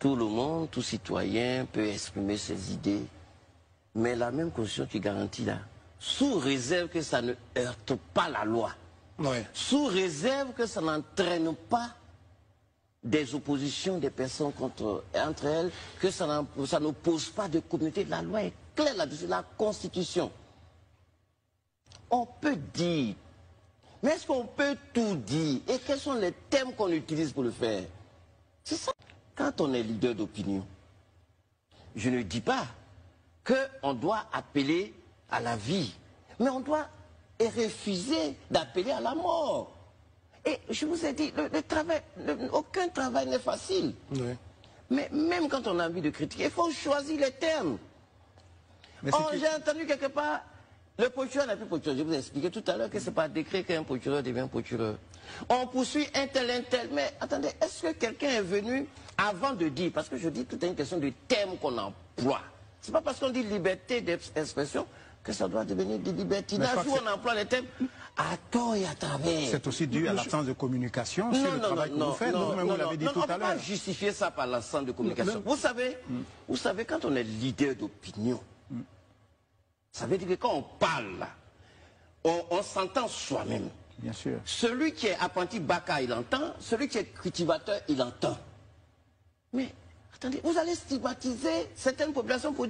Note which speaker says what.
Speaker 1: Tout le monde, tout citoyen peut exprimer ses idées, mais la même constitution qui garantit là, sous réserve que ça ne heurte pas la loi, sous réserve que ça n'entraîne pas des oppositions des personnes entre elles, que ça ne pose pas de communauté. La loi est claire là-dessus, la Constitution. On peut dire, mais est-ce qu'on peut tout dire? Et quels sont les thèmes qu'on utilise pour le faire? C'est ça. Quand on est leader d'opinion, je ne dis pas qu'on doit appeler à la vie, mais on doit refuser d'appeler à la mort. Et je vous ai dit, le travail, aucun travail n'est facile. Oui. Mais même quand on a envie de critiquer, il faut choisir les termes. J'ai entendu quelque part, le procureur n'a plus procureur. Je vous ai expliqué tout à l'heure que ce n'est pas décret qu'un procureur devient procureur. On poursuit un tel, mais attendez, est-ce que quelqu'un est venu avant de dire, parce que je dis tout est une question de termes qu'on emploie. Ce n'est pas parce qu'on dit liberté d'expression que ça doit devenir des libertinages où on emploie les thèmes à tort et à travers.
Speaker 2: C'est aussi dû à l'absence de communication sur le travail que vous faites. Vous l'avez dit tout à l'heure.
Speaker 1: On ne peut pas justifier ça par l'absence de communication. Vous savez, quand on est leader d'opinion, ça veut dire que quand on parle, on s'entend soi-même.
Speaker 2: Bien sûr.
Speaker 1: Celui qui est apprenti baka, il entend. Celui qui est cultivateur, il entend. Mais, attendez, vous allez stigmatiser certaines populations pour